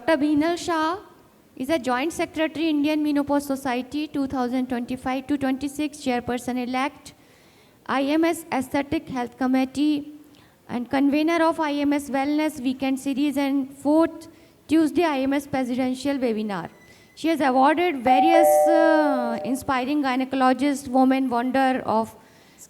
Dr. Bhinal Shah is a Joint Secretary, Indian Menopause Society, 2025 to 26, Chairperson-elect, IMS Aesthetic Health Committee, and convener of IMS Wellness Weekend Series and 4th Tuesday IMS Presidential Webinar. She has awarded various inspiring gynecologist, woman wonder of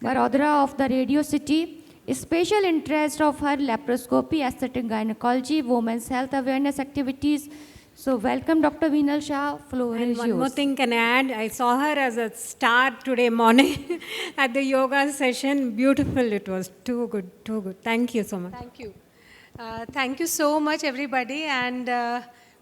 Barodara of the Radio City. Special interest of her laparoscopy, aesthetic gynecology, women's health awareness activities. So welcome Dr. Bhinal Shah, floor is One yours. more thing can I add, I saw her as a star today morning at the yoga session. Beautiful it was, too good, too good. Thank you so much. Thank you. Thank you so much, everybody, and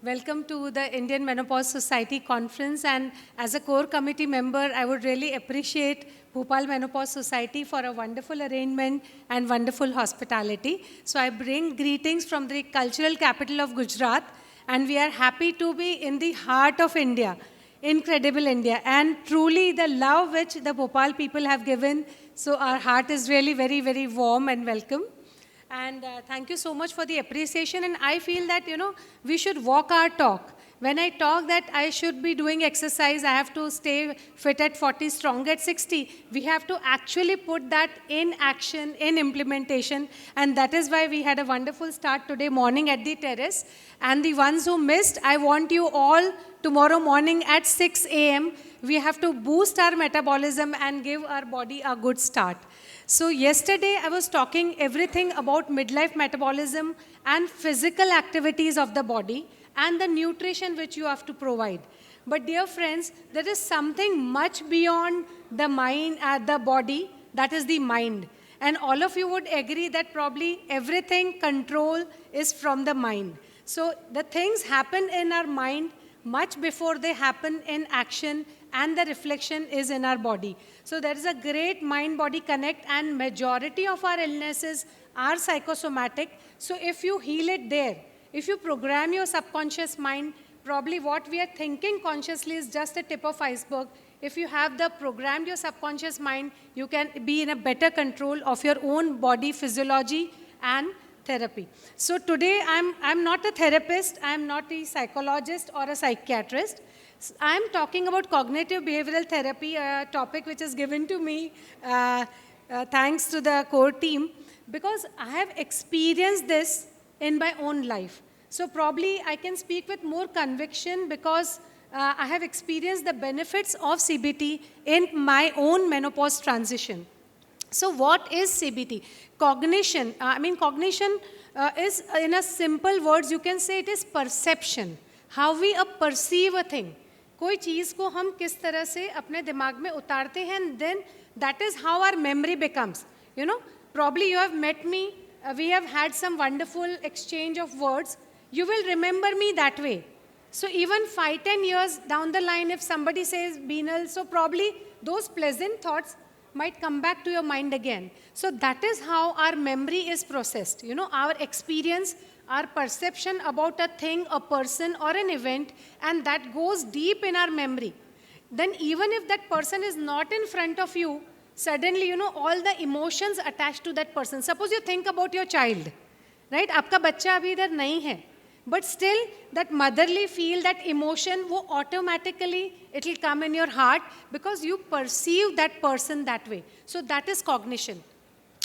welcome to the Indian Menopause Society Conference. And as a core committee member, I would really appreciate Bhopal Menopause Society for a wonderful arrangement and wonderful hospitality. So I bring greetings from the cultural capital of Gujarat, and we are happy to be in the heart of India, incredible India, and truly the love which the Bhopal people have given. So our heart is really very, very warm and welcome. And thank you so much for the appreciation. And I feel that, we should walk our talk. When I talk that I should be doing exercise, I have to stay fit at 40, strong at 60. We have to actually put that in action, in implementation. And that is why we had a wonderful start today morning at the terrace. And the ones who missed, I want you all tomorrow morning at 6 a.m. We have to boost our metabolism and give our body a good start. So yesterday I was talking everything about midlife metabolism and physical activities of the body and the nutrition which you have to provide. But dear friends, there is something much beyond the mind, the body, that is the mind. And all of you would agree that probably everything control is from the mind. So the things happen in our mind much before they happen in action, and the reflection is in our body. So there is a great mind-body connect, and majority of our illnesses are psychosomatic. So if you heal it there, if you program your subconscious mind, probably what we are thinking consciously is just a tip of iceberg. If you have programmed your subconscious mind, you can be in a better control of your own body physiology and therapy. So today I'm not a therapist, I'm not a psychologist or a psychiatrist. I'm talking about cognitive behavioral therapy, a topic which is given to me thanks to the core team, because I have experienced this in my own life. So probably I can speak with more conviction because I have experienced the benefits of CBT in my own menopause transition. So what is CBT? Cognition. Cognition is, in a simple words, you can say it is perception. How we perceive a thing. कोई चीज़ को हम किस तरह से अपने दिमाग में उतारते हैं, and then that is how our memory becomes. Probably you have met me, we have had some wonderful exchange of words. You will remember me that way. So even 5-10 years down the line, if somebody says Bhinal, so probably those pleasant thoughts might come back to your mind again. So that is how our memory is processed. Our experience, our perception about a thing, a person, or an event, and that goes deep in our memory. Then even if that person is not in front of you, suddenly, all the emotions attached to that person. Suppose you think about your child, right? आपका बच्चा अभी इधर नहीं है. But still, that motherly feel, that emotion, wo automatically, it will come in your heart because you perceive that person that way. So that is cognition.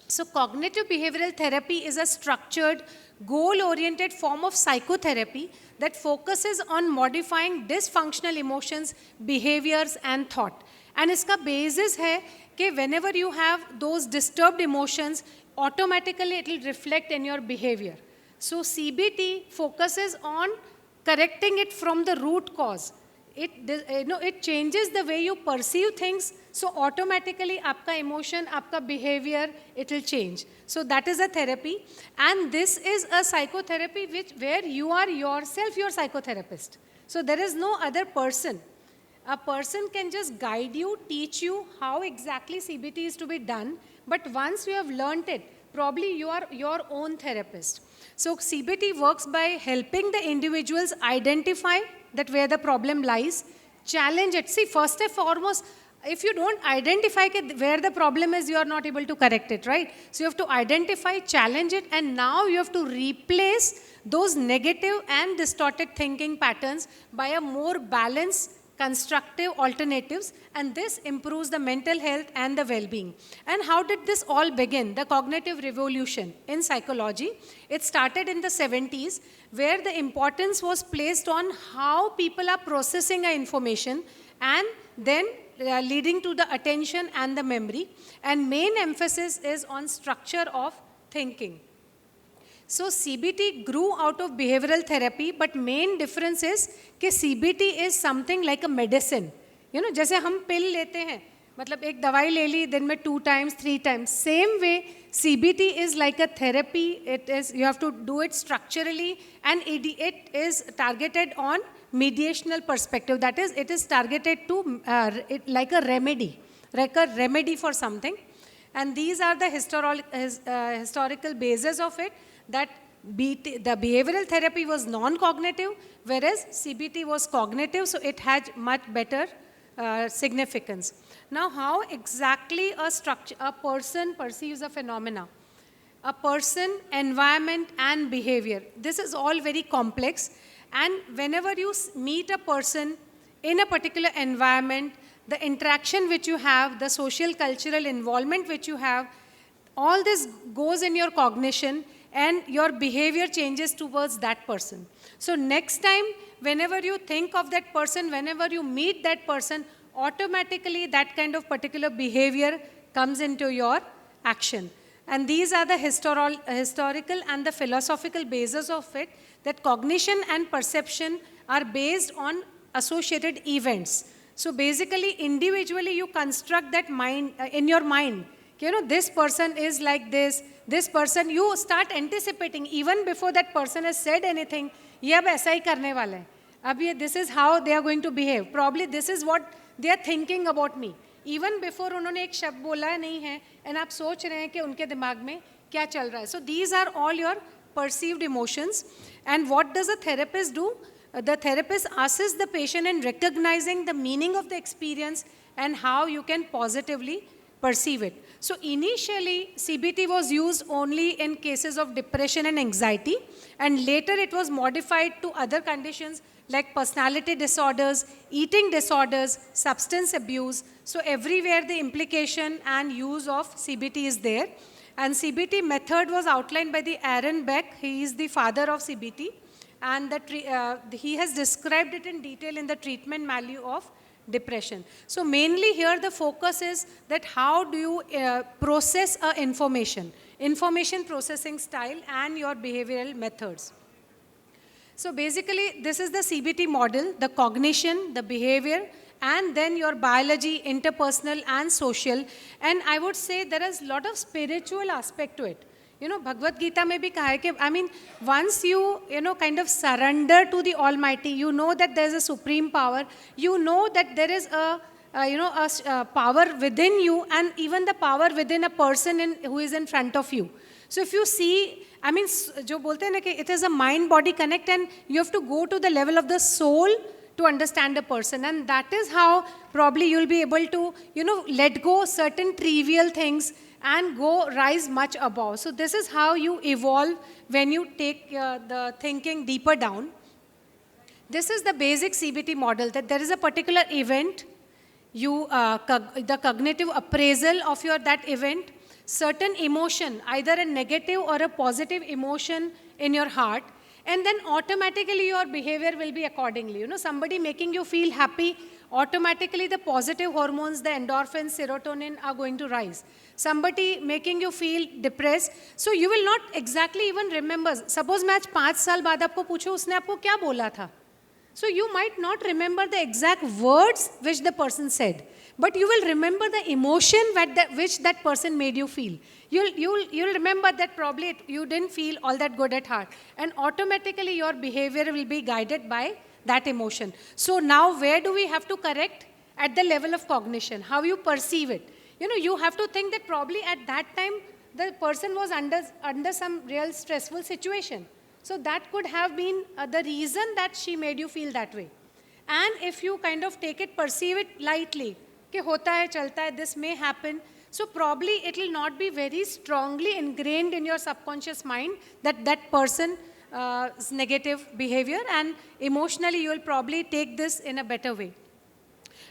So cognitive behavioral therapy is a structured, goal-oriented form of psychotherapy that focuses on modifying dysfunctional emotions, behaviors, and thought. And iska basis hai कि whenever you have those disturbed emotions, automatically it will reflect in your behavior. So CBT focuses on correcting it from the root cause. It changes the way you perceive things, so automatically aapka emotion, aapka behavior, it will change. So that is a therapy, and this is a psychotherapy where you are yourself your psychotherapist. So there is no other person. A person can just guide you, teach you how exactly CBT is to be done, but once you have learned it, probably you are your own therapist. So CBT works by helping the individuals identify that where the problem lies, challenge it. See, first and foremost, if you don't identify where the problem is, you are not able to correct it, right? So you have to identify, challenge it, and now you have to replace those negative and distorted thinking patterns by a more balanced, constructive alternatives, and this improves the mental health and the well-being. And how did this all begin? The cognitive revolution in psychology. It started in the 70s, where the importance was placed on how people are processing information, and then leading to the attention and the memory. And main emphasis is on structure of thinking. So CBT grew out of behavioral therapy, but main difference is कि CBT is something like a medicine. You know, जैसे हम pill लेते हैं, मतलब एक दवाई ले ली दिन में 2 times, 3 times. Same way, CBT is like a therapy. It is, you have to do it structurally, and it is targeted on mediational perspective. That is, it is targeted to like a remedy for something. And these are the historical basis of it, that the behavioral therapy was non-cognitive, whereas CBT was cognitive, so it had much better significance. Now, how exactly a person perceives a phenomena? A person, environment, and behavior. This is all very complex, and whenever you meet a person in a particular environment, the interaction which you have, the social cultural involvement which you have, all this goes in your cognition, and your behavior changes towards that person. So next time, whenever you think of that person, whenever you meet that person, automatically that kind of particular behavior comes into your action. And these are the historical and the philosophical basis of it, that cognition and perception are based on associated events. So basically, individually you construct that mind in your mind. You know, this person is like this person, you start anticipating even before that person has said anything, ये अब ऐसा ही करने वाला है, अब ये this is how they are going to behave, probably this is what they are thinking about me. Even before उन्होंने एक शब्द बोला नहीं है, and आप सोच रहे हैं कि उनके दिमाग में क्या चल रहा है. So these are all your perceived emotions. And what does a therapist do? The therapist assists the patient in recognizing the meaning of the experience and how you can positively perceive it. So initially, CBT was used only in cases of depression and anxiety, and later it was modified to other conditions like personality disorders, eating disorders, substance abuse. So everywhere the implication and use of CBT is there. And CBT method was outlined by the Aaron Beck. He is the father of CBT, and he has described it in detail in the treatment manual of depression. So mainly here the focus is that how do you process information processing style and your behavioral methods. So basically this is the CBT model, the cognition, the behavior, and then your biology, interpersonal and social. And I would say there is a lot of spiritual aspect to it. You know, Bhagavad Gita में भी कहा है कि, I mean, once you kind of surrender to the Almighty, you know that there is a supreme power, you know that there is a power within you, and even the power within a person who is in front of you. So if you see, I mean, जो बोलते हैं ना कि it is a mind-body connect, and you have to go to the level of the soul to understand a person, and that is how probably you'll be able to, let go certain trivial things and rise much above. So this is how you evolve when you take the thinking deeper down. This is the basic CBT model, that there is a particular event, the cognitive appraisal of that event, certain emotion, either a negative or a positive emotion in your heart, and then automatically your behavior will be accordingly. Somebody making you feel happy, automatically the positive hormones, the endorphins, serotonin are going to rise. Somebody making you feel depressed, so you will not exactly even remember. Suppose मैं आज 5 साल बाद आपको पूछूं उसने आपको क्या बोला था, so you might not remember the exact words which the person said, but you will remember the emotion which that person made you feel. You'll remember that probably you didn't feel all that good at heart, and automatically your behavior will be guided by that emotion. So now where do we have to correct? At the level of cognition, how you perceive it. You have to think that probably at that time the person was under some real stressful situation. So that could have been the reason that she made you feel that way. And if you kind of perceive it lightly, कि होता है चलता है, this may happen. So probably it will not be very strongly ingrained in your subconscious mind that that person negative behavior, and emotionally you will probably take this in a better way.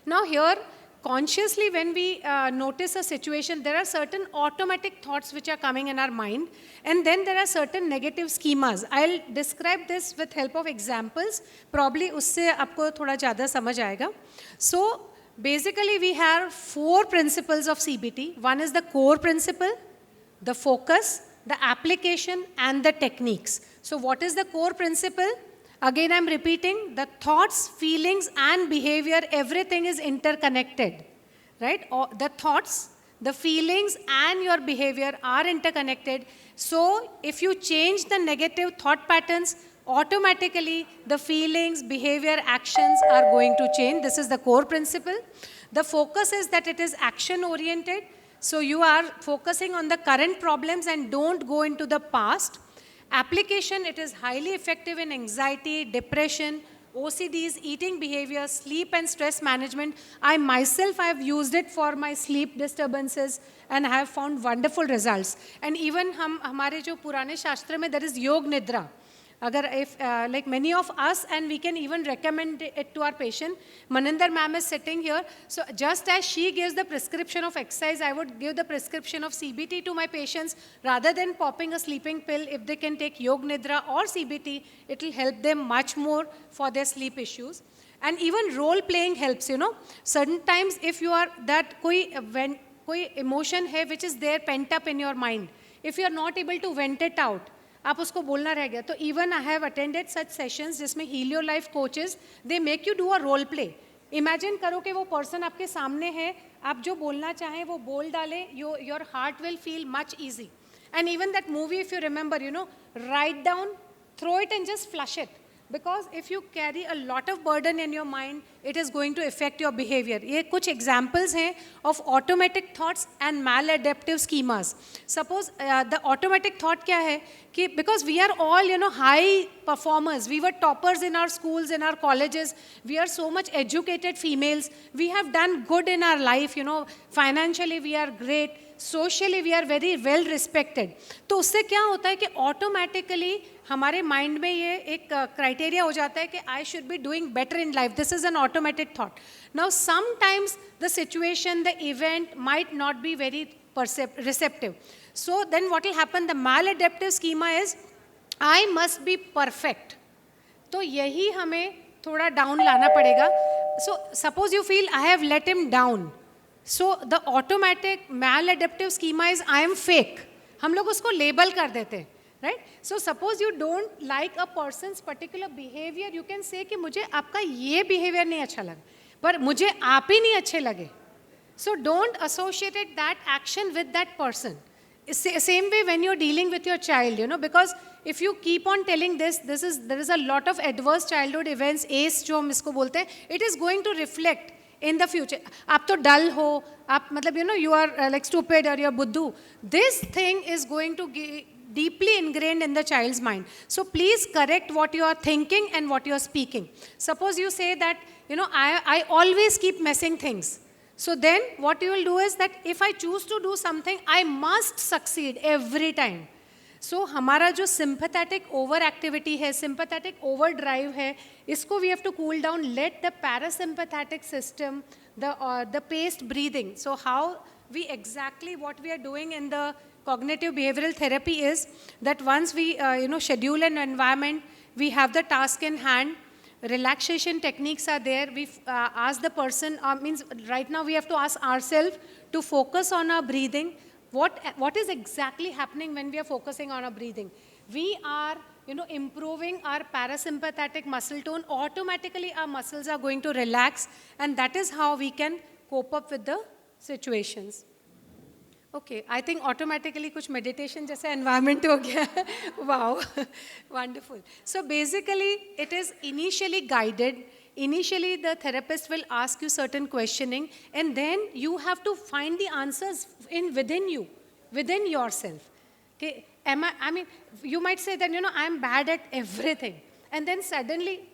Now here, consciously when we notice a situation, there are certain automatic thoughts which are coming in our mind, and then there are certain negative schemas. I'll describe this with help of examples. Probably usse aapko thoda zyada samajh aayega. So basically we have 4 principles of CBT. One is the core principle, the focus, the application, and the techniques. So what is the core principle? Again, I'm repeating, the thoughts, feelings, and behavior, everything is interconnected, right? The thoughts, the feelings, and your behavior are interconnected. So if you change the negative thought patterns, automatically the feelings, behavior, actions are going to change. This is the core principle. The focus is that it is action-oriented. So you are focusing on the current problems and don't go into the past. Application, it is highly effective in anxiety, depression, OCDs, eating behavior, sleep and stress management. I myself have used it for my sleep disturbances and I have found wonderful results. And even हमारे जो पुराने शास्त्र में there is योग निद्रा. Agar if like many of us, and we can even recommend it to our patient. Maninder ma'am is sitting here. So just as she gives the prescription of exercise, I would give the prescription of CBT to my patients. Rather than popping a sleeping pill, if they can take Yog Nidra or CBT, it will help them much more for their sleep issues. And even role playing helps, you know. Certain times if you are that when koi emotion hai which is there pent up in your mind, if you are not able to vent it out, आप उसको बोलना रह गया, तो even I have attended such sessions जिसमें Heal Your Life coaches, they make you do a role play. Imagine करो कि वो person आपके सामने है, आप जो बोलना चाहें वो बोल डालें, your heart will feel much easy. And even that movie, if you remember, you know, write down, throw it and just flush it. Because if you carry a lot of burden in your mind, it is going to affect your behavior. ये कुछ examples हैं of automatic thoughts and maladaptive schemas. Suppose the automatic thought क्या है कि because we are all, you know, high performers, we were toppers in our schools, in our colleges, we are so much educated females, we have done good in our life, you know, financially we are great, socially we are very well respected. तो उससे क्या होता है कि automatically हमारे mind में ये एक क्राइटेरिया हो जाता है कि I should be doing better in life. This is an automated thought. Now sometimes the situation, the event might not be very receptive. So then what will happen, the maladaptive schema is I must be perfect. तो यही हमें थोड़ा down लाना पड़ेगा. So suppose you feel I have let him down, so the automatic maladaptive schema is I am fake. हम लोग उसको label कर देते हैं. Right? So suppose you don't like a person's particular behavior, you can say कि मुझे आपका ये behavior नहीं अच्छा लगा, पर मुझे आप ही नहीं अच्छे लगे. So don't associate that action with that person. Same way when you're dealing with your child, you know, because if you keep on telling there is a lot of adverse childhood events, ACE जो हम इसको बोलते हैं, it is going to reflect in the future. आप तो dull हो, आप मतलब you know you are like stupid or you're बुद्धू. This thing is going to deeply ingrained in the child's mind. So please correct what you are thinking and what you are speaking. Suppose you say that, you know, I always keep messing things. So then what you will do is that if I choose to do something, I must succeed every time. So हमारा जो sympathetic overactivity है, sympathetic overdrive है, इसको we have to cool down. Let the parasympathetic system, the paced breathing. So how we exactly what we are doing in the cognitive behavioral therapy is that once we schedule an environment, we have the task in hand, relaxation techniques are there, we ask the person, means right now we have to ask ourselves to focus on our breathing. What is exactly happening when we are focusing on our breathing? We are, you know, improving our parasympathetic muscle tone. Automatically our muscles are going to relax, and that is how we can cope up with the situations. Okay, I think automatically कुछ meditation जैसा environment हो गया है. Wow, wonderful. So basically, it is initially guided. Initially, the therapist will ask you certain questioning, and then you have to find the answers within you, within yourself. Okay, I mean, you might say that, you know, I'm bad at everything, and then suddenly,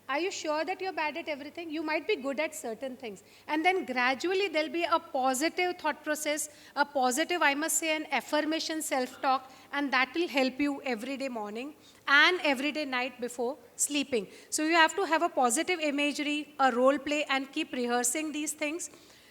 Are you sure that you're bad at everything? You might be good at certain things. And then gradually there'll be a positive thought process, a positive, I must say, an affirmation self-talk, and that will help you every day morning and every day night before sleeping. So you have to have a positive imagery, a role play, and keep rehearsing these things.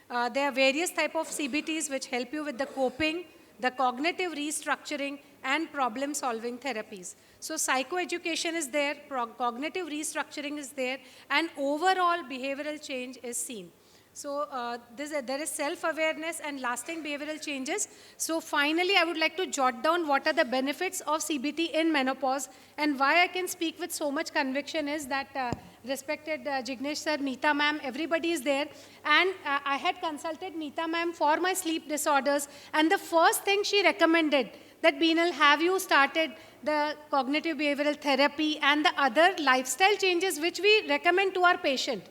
There are various type of CBTs which help you with the coping, the cognitive restructuring, and problem-solving therapies. So psychoeducation is there, cognitive restructuring is there, and overall behavioral change is seen. So there is self-awareness and lasting behavioral changes. So finally, I would like to jot down what are the benefits of CBT in menopause, and why I can speak with so much conviction is that respected Jignesh sir, Neeta ma'am, everybody is there. And I had consulted Neeta ma'am for my sleep disorders, and the first thing she recommended that, Beenal, have you started the cognitive behavioral therapy and the other lifestyle changes which we recommend to our patient?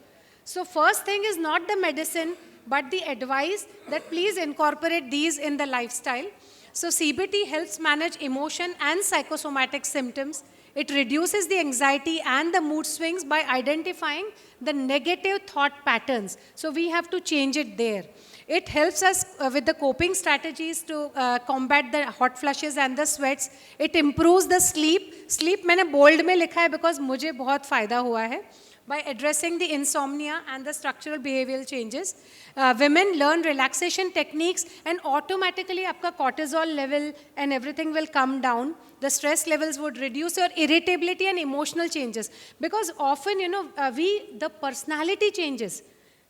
So first thing is not the medicine, but the advice that please incorporate these in the lifestyle. So CBT helps manage emotion and psychosomatic symptoms. It reduces the anxiety and the mood swings by identifying the negative thought patterns. So we have to change it there. It helps us with the coping strategies to combat the hot flushes and the sweats. It improves the sleep. Sleep मैंने bold में लिखा है because मुझे बहुत फायदा हुआ है. By addressing the insomnia and the structural behavioral changes, women learn relaxation techniques, and automatically आपका cortisol level and everything will come down. The stress levels would reduce, your irritability and emotional changes. Because often, the personality changes.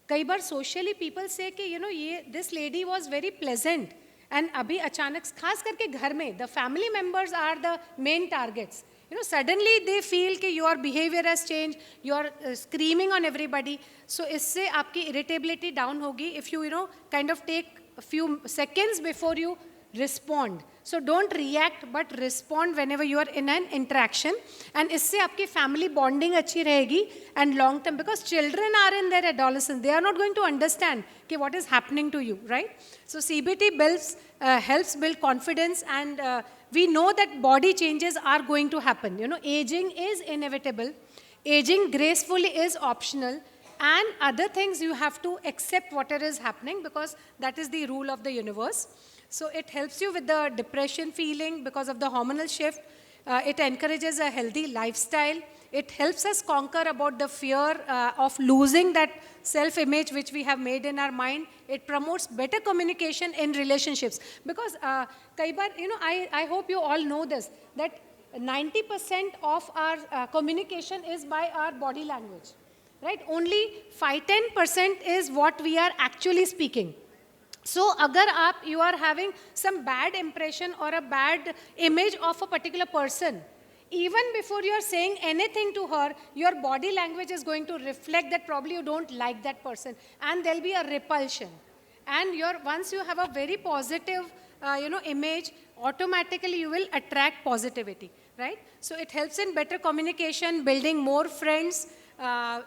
कई बार socially people say कि this lady was very pleasant, and अभी अचानक खास करके घर में the family members are the main targets. Suddenly they feel कि your behavior has changed, you are screaming on everybody. So इससे आपकी irritability down होगी if you kind of take a few seconds before you respond. So don't react but respond whenever you are in an interaction. And इससे आपकी family bonding अच्छी रहेगी and long term, because children are in their adolescence, they are not going to understand कि what is happening to you, right? So CBT helps build confidence, and we know that body changes are going to happen. Aging is inevitable. Aging gracefully is optional. And other things you have to accept whatever is happening, because that is the rule of the universe. So it helps you with the depression feeling because of the hormonal shift. It encourages a healthy lifestyle. It helps us conquer about the fear of losing that self-image which we have made in our mind. It promotes better communication in relationships. Because, kai baar, I hope you all know this, that 90% of our communication is by our body language. Right? Only 5-10% is what we are actually speaking. So, agar you are having some bad impression or a bad image of a particular person, even before you are saying anything to her, your body language is going to reflect that probably you don't like that person, and there will be a repulsion. And once you have a very positive, image, automatically you will attract positivity, right? So it helps in better communication, building more friends.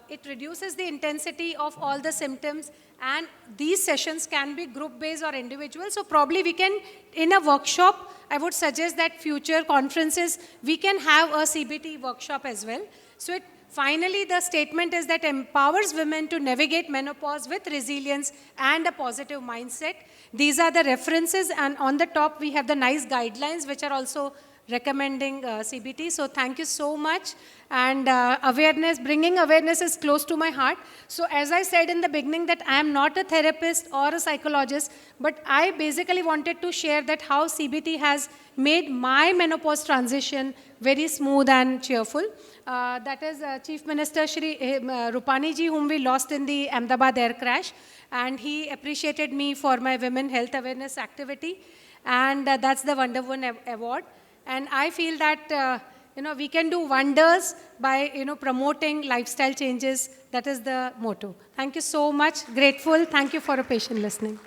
It reduces the intensity of all the symptoms, and these sessions can be group-based or individual. So probably we can, in a workshop, I would suggest that future conferences, we can have a CBT workshop as well. So finally, the statement is that empowers women to navigate menopause with resilience and a positive mindset. These are the references, and on the top, we have the nice guidelines, which are also recommending CBT. So thank you so much. And bringing awareness is close to my heart. So as I said in the beginning that I am not a therapist or a psychologist, but I basically wanted to share that how CBT has made my menopause transition very smooth and cheerful. That is Chief Minister Shri Rupani ji, whom we lost in the Ahmedabad air crash. And he appreciated me for my women health awareness activity. And that's the Wonder Woman Award. And I feel that, we can do wonders by, promoting lifestyle changes. That is the motto. Thank you so much. Grateful. Thank you for a patient listening.